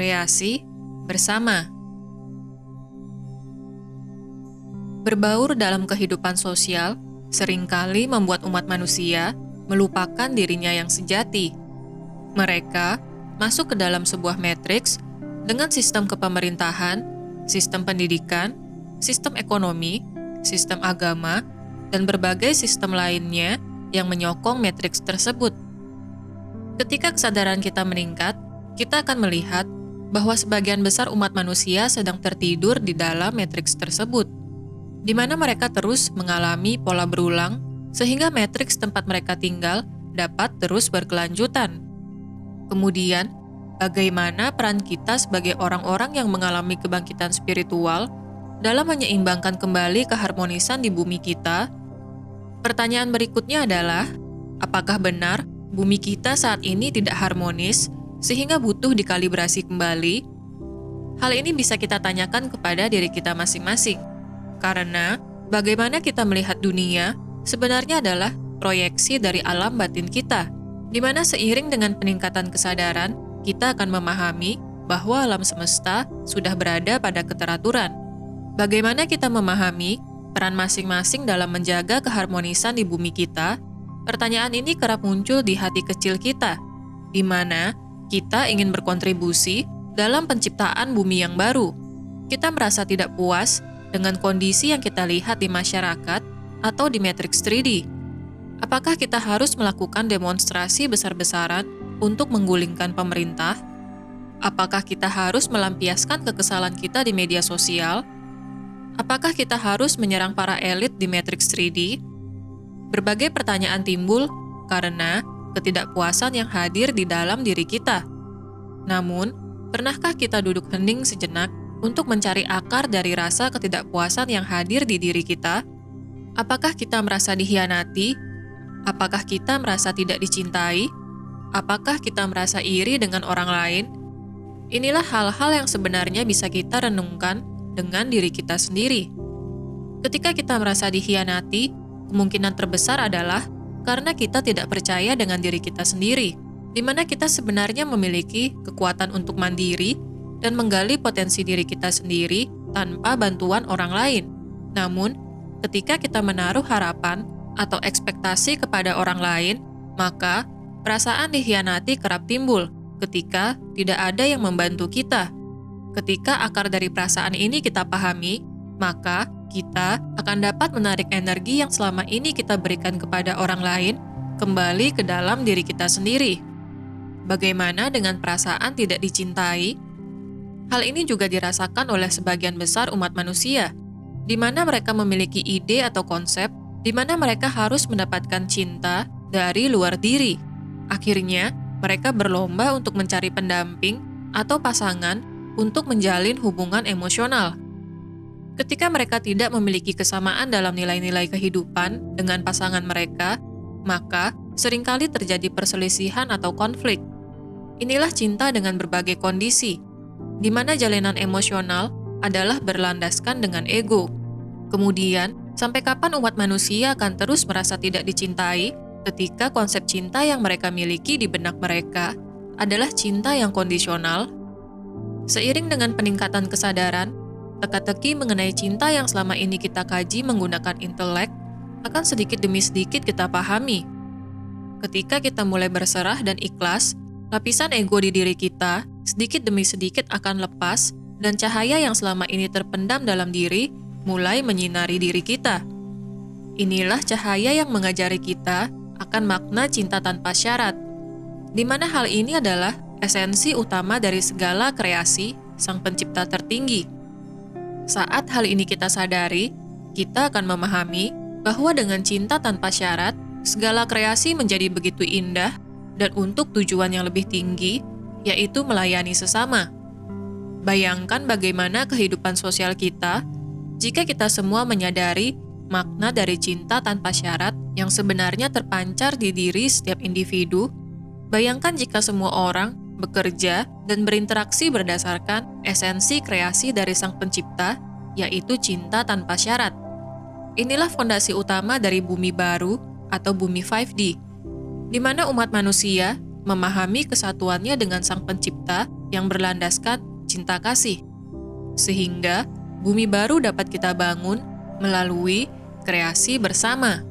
Kreasi bersama. Berbaur dalam kehidupan sosial seringkali membuat umat manusia melupakan dirinya yang sejati. Mereka masuk ke dalam sebuah matriks dengan sistem kepemerintahan, sistem pendidikan, sistem ekonomi, sistem agama, dan berbagai sistem lainnya yang menyokong matriks tersebut. Ketika kesadaran kita meningkat, kita akan melihat bahwa sebagian besar umat manusia sedang tertidur di dalam matriks tersebut, di mana mereka terus mengalami pola berulang, sehingga matriks tempat mereka tinggal dapat terus berkelanjutan. Kemudian, bagaimana peran kita sebagai orang-orang yang mengalami kebangkitan spiritual dalam menyeimbangkan kembali keharmonisan di bumi kita? Pertanyaan berikutnya adalah, apakah benar bumi kita saat ini tidak harmonis sehingga butuh dikalibrasi kembali? Hal ini bisa kita tanyakan kepada diri kita masing-masing. Karena bagaimana kita melihat dunia sebenarnya adalah proyeksi dari alam batin kita, di mana seiring dengan peningkatan kesadaran, kita akan memahami bahwa alam semesta sudah berada pada keteraturan. Bagaimana kita memahami peran masing-masing dalam menjaga keharmonisan di bumi kita? Pertanyaan ini kerap muncul di hati kecil kita, di mana kita ingin berkontribusi dalam penciptaan bumi yang baru. Kita merasa tidak puas dengan kondisi yang kita lihat di masyarakat atau di matriks 3D. Apakah kita harus melakukan demonstrasi besar-besaran untuk menggulingkan pemerintah? Apakah kita harus melampiaskan kekesalan kita di media sosial? Apakah kita harus menyerang para elit di matriks 3D? Berbagai pertanyaan timbul karena ketidakpuasan yang hadir di dalam diri kita. Namun, pernahkah kita duduk hening sejenak untuk mencari akar dari rasa ketidakpuasan yang hadir di diri kita? Apakah kita merasa dikhianati? Apakah kita merasa tidak dicintai? Apakah kita merasa iri dengan orang lain? Inilah hal-hal yang sebenarnya bisa kita renungkan dengan diri kita sendiri. Ketika kita merasa dikhianati, kemungkinan terbesar adalah karena kita tidak percaya dengan diri kita sendiri, di mana kita sebenarnya memiliki kekuatan untuk mandiri dan menggali potensi diri kita sendiri tanpa bantuan orang lain. Namun, ketika kita menaruh harapan atau ekspektasi kepada orang lain, maka perasaan dikhianati kerap timbul ketika tidak ada yang membantu kita. Ketika akar dari perasaan ini kita pahami, maka kita akan dapat menarik energi yang selama ini kita berikan kepada orang lain kembali ke dalam diri kita sendiri. Bagaimana dengan perasaan tidak dicintai? Hal ini juga dirasakan oleh sebagian besar umat manusia, di mana mereka memiliki ide atau konsep di mana mereka harus mendapatkan cinta dari luar diri. Akhirnya, mereka berlomba untuk mencari pendamping atau pasangan untuk menjalin hubungan emosional. Ketika mereka tidak memiliki kesamaan dalam nilai-nilai kehidupan dengan pasangan mereka, maka seringkali terjadi perselisihan atau konflik. Inilah cinta dengan berbagai kondisi, di mana jalinan emosional adalah berlandaskan dengan ego. Kemudian, sampai kapan umat manusia akan terus merasa tidak dicintai ketika konsep cinta yang mereka miliki di benak mereka adalah cinta yang kondisional? Seiring dengan peningkatan kesadaran, teka-teki mengenai cinta yang selama ini kita kaji menggunakan intelek akan sedikit demi sedikit kita pahami. Ketika kita mulai berserah dan ikhlas, lapisan ego di diri kita sedikit demi sedikit akan lepas dan cahaya yang selama ini terpendam dalam diri mulai menyinari diri kita. Inilah cahaya yang mengajari kita akan makna cinta tanpa syarat, di mana hal ini adalah esensi utama dari segala kreasi Sang Pencipta tertinggi. Saat hal ini kita sadari, kita akan memahami bahwa dengan cinta tanpa syarat, segala kreasi menjadi begitu indah dan untuk tujuan yang lebih tinggi, yaitu melayani sesama. Bayangkan bagaimana kehidupan sosial kita jika kita semua menyadari makna dari cinta tanpa syarat yang sebenarnya terpancar di diri setiap individu. Bayangkan jika semua orang bekerja dan berinteraksi berdasarkan esensi kreasi dari Sang Pencipta, yaitu cinta tanpa syarat. Inilah fondasi utama dari bumi baru atau bumi 5D, di mana umat manusia memahami kesatuannya dengan Sang Pencipta yang berlandaskan cinta kasih. Sehingga bumi baru dapat kita bangun melalui kreasi bersama.